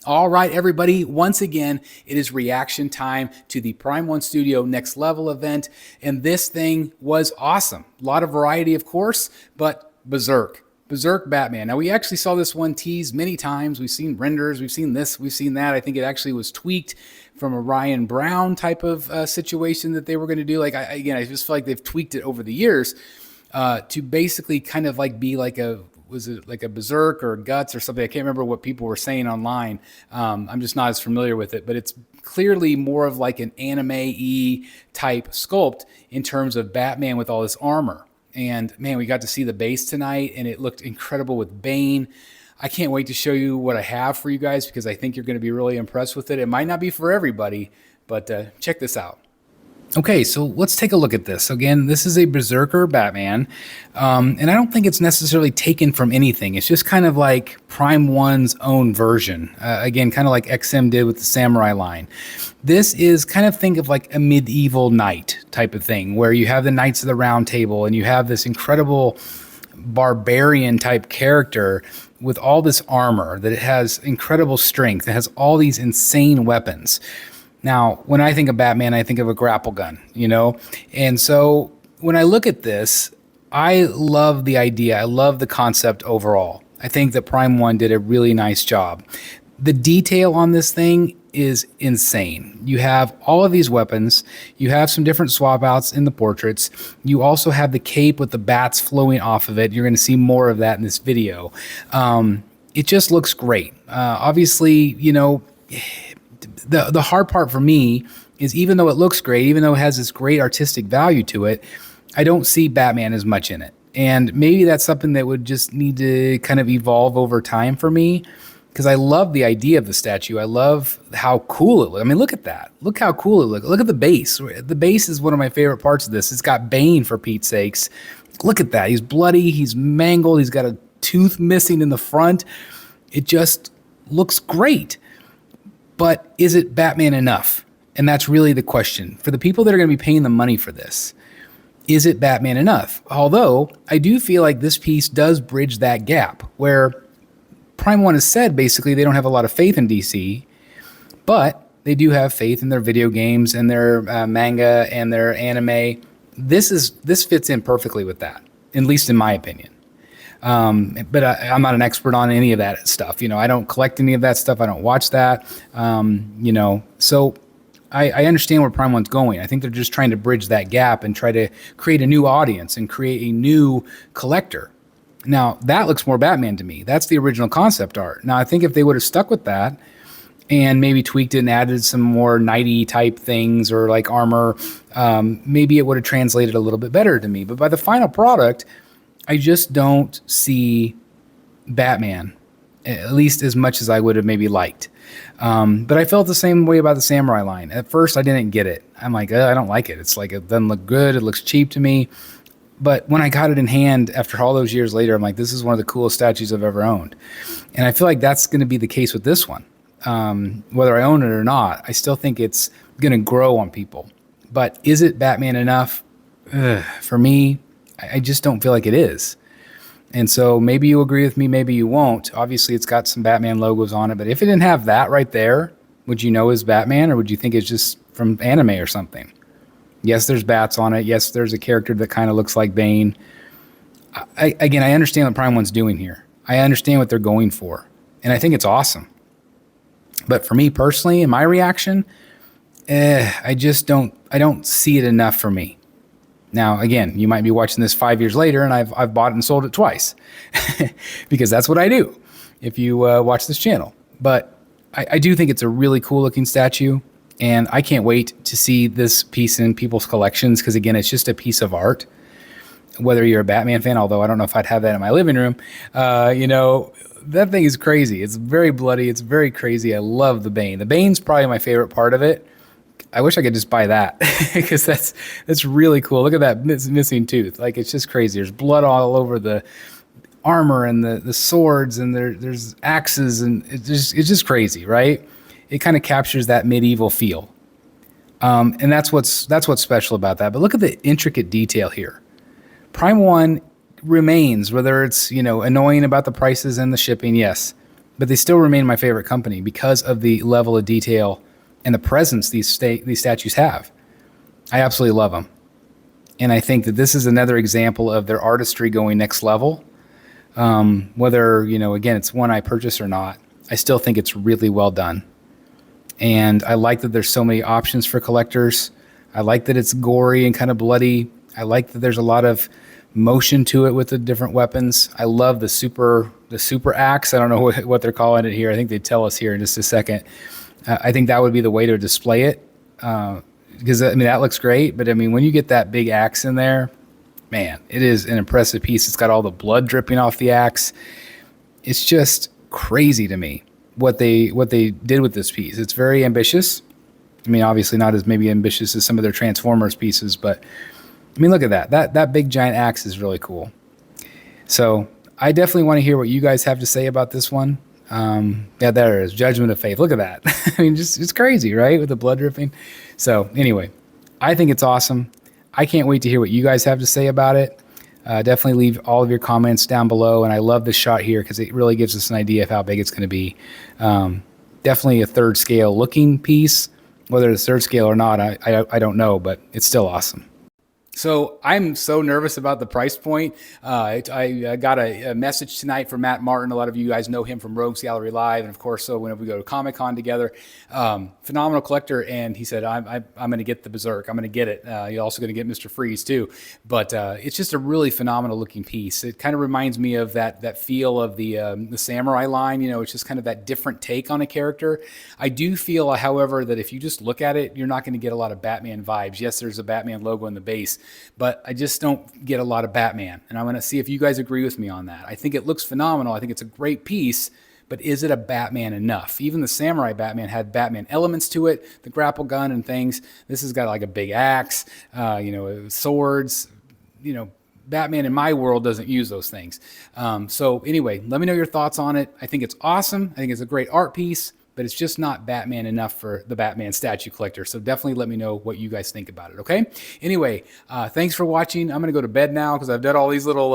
All right, everybody, once again, it is reaction time to the Prime One Studio Next Level event, and this thing was awesome. A lot of variety, of course, but Berserk Batman. Now, we actually saw this one teased many times. We've seen renders, we've seen this, we've seen that. I think it actually was tweaked from a Ryan Brown type of situation that they were going to do. Like, I just feel like they've tweaked it over the years to basically kind of like be like was it like a Berserk or Guts or something? I can't remember what people were saying online. I'm just not as familiar with it, but it's clearly more of like an anime-y type sculpt in terms of Batman with all this armor. And man, we got to see the base tonight and it looked incredible with Bane. I can't wait to show you what I have for you guys because I think you're going to be really impressed with it. It might not be for everybody, but check this out. Okay, so let's take a look at this. Again, this is a Berserker Batman, and I don't think it's necessarily taken from anything. It's just kind of like Prime One's own version. Again, kind of like XM did with the Samurai line. This is kind of, think of like a medieval knight type of thing, where you have the Knights of the Round Table, and you have this incredible barbarian type character with all this armor, that it has incredible strength. It has all these insane weapons. Now, when I think of Batman, I think of a grapple gun, you know? And so when I look at this, I love the idea. I love the concept overall. I think that Prime One did a really nice job. The detail on this thing is insane. You have all of these weapons. You have some different swap outs in the portraits. You also have the cape with the bats flowing off of it. You're going to see more of that in this video. It just looks great. Obviously, you know, the hard part for me is, even though it looks great, even though it has this great artistic value to it, I don't see Batman as much in it. And maybe that's something that would just need to kind of evolve over time for me, because I love the idea of the statue. I love how cool it looks. I mean, look at that. Look how cool it looks. Look at the base. The base is one of my favorite parts of this. It's got Bane, for Pete's sakes. Look at that. He's bloody. He's mangled. He's got a tooth missing in the front. It just looks great. But is it Batman enough? And that's really the question. For the people that are going to be paying the money for this, is it Batman enough? Although, I do feel like this piece does bridge that gap, where Prime One has said basically they don't have a lot of faith in DC, but they do have faith in their video games and their manga and their anime. This fits in perfectly with that, at least in my opinion. But I'm not an expert on any of that stuff. You know, I don't collect any of that stuff. I don't watch that. You know, so I understand where Prime One's going. I think they're just trying to bridge that gap and try to create a new audience and create a new collector. Now, that looks more Batman to me. That's the original concept art. Now, I think if they would have stuck with that and maybe tweaked it and added some more knighty type things or like armor, maybe it would have translated a little bit better to me. But by the final product, I just don't see Batman, at least as much as I would have maybe liked. But I felt the same way about the Samurai line. At first, I didn't get it. I'm like, I don't like it. It's like, it doesn't look good. It looks cheap to me. But when I got it in hand after all those years later, I'm like, this is one of the coolest statues I've ever owned. And I feel like that's going to be the case with this one. Whether I own it or not, I still think it's going to grow on people. But is it Batman enough? For me, I just don't feel like it is. And so maybe you agree with me, maybe you won't. Obviously, it's got some Batman logos on it, but if it didn't have that right there, would you know it's Batman, or would you think it's just from anime or something? Yes, there's bats on it. Yes, there's a character that kind of looks like Bane. Again, I understand what Prime One's doing here. I understand what they're going for, and I think it's awesome. But for me personally, in my reaction, I don't see it enough for me. Now, again, you might be watching this 5 years later, and I've bought it and sold it twice because that's what I do if you watch this channel. But I do think it's a really cool looking statue, and I can't wait to see this piece in people's collections because, again, it's just a piece of art. Whether you're a Batman fan, although I don't know if I'd have that in my living room, you know, that thing is crazy. It's very bloody. It's very crazy. I love the Bane. The Bane's probably my favorite part of it. I wish I could just buy that because that's really cool. Look at that missing tooth. Like, it's just crazy. There's blood all over the armor and the swords, and there's axes, and it's just crazy, right? It kind of captures that medieval feel. And that's what's special about that. But look at the intricate detail here. Prime One remains, whether it's, you know, annoying about the prices and the shipping, yes, but they still remain my favorite company because of the level of detail and the presence these statues have. I absolutely love them. And I think that this is another example of their artistry going next level. Whether, again, it's one I purchase or not, I still think it's really well done. And I like that there's so many options for collectors. I like that it's gory and kind of bloody. I like that there's a lot of motion to it with the different weapons. I love the super axe. I don't know what they're calling it here. I think they tell us here in just a second. I think that would be the way to display it, because that looks great. But when you get that big axe in there, man, it is an impressive piece. It's got all the blood dripping off the axe. It's just crazy to me what they did with this piece. It's very ambitious. Obviously not as maybe ambitious as some of their Transformers pieces, but look at that. That big giant axe is really cool. So I definitely want to hear what you guys have to say about this one. Yeah, there it is. Judgment of Faith. Look at that. It's crazy, right? With the blood dripping. So anyway, I think it's awesome. I can't wait to hear what you guys have to say about it. Definitely leave all of your comments down below. And I love this shot here because it really gives us an idea of how big it's going to be. Definitely a third scale looking piece. Whether it's third scale or not, I don't know, but it's still awesome. So I'm so nervous about the price point. I got a message tonight from Matt Martin. A lot of you guys know him from Rogues Gallery Live. And of course, so whenever we go to Comic-Con together, phenomenal collector. And he said, I'm going to get the Berserk. I'm going to get it. You're also going to get Mr. Freeze too. But it's just a really phenomenal looking piece. It kind of reminds me of that feel of the Samurai line. It's just kind of that different take on a character. I do feel, however, that if you just look at it, you're not going to get a lot of Batman vibes. Yes, there's a Batman logo in the base, but I just don't get a lot of Batman. And I'm going to see if you guys agree with me on that. I think it looks phenomenal. I think it's a great piece, but is it a Batman enough? Even the Samurai Batman had Batman elements to it, the grapple gun and things. This has got like a big axe, swords, Batman in my world doesn't use those things. So anyway, let me know your thoughts on it. I think it's awesome. I think it's a great art piece, but it's just not Batman enough for the Batman statue collector. So definitely let me know what you guys think about it, okay? Anyway, thanks for watching. I'm gonna go to bed now because I've done all these little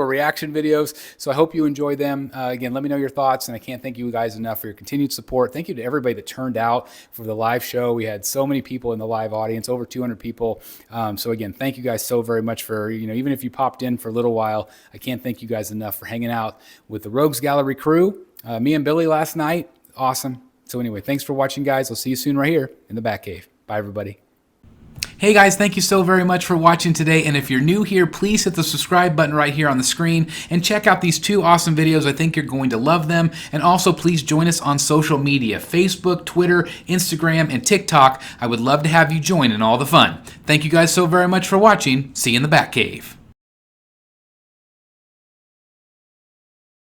reaction videos. So I hope you enjoy them. Again, let me know your thoughts, and I can't thank you guys enough for your continued support. Thank you to everybody that turned out for the live show. We had so many people in the live audience, over 200 people. So again, thank you guys so very much for, even if you popped in for a little while, I can't thank you guys enough for hanging out with the Rogues Gallery crew. Me and Billy last night. Awesome. So anyway, thanks for watching, guys. I'll see you soon right here in the Batcave. Bye, everybody. Hey guys, thank you so very much for watching today. And if you're new here, please hit the subscribe button right here on the screen and check out these two awesome videos. I think you're going to love them. And also please join us on social media, Facebook, Twitter, Instagram, and TikTok. I would love to have you join in all the fun. Thank you guys so very much for watching. See you in the Batcave.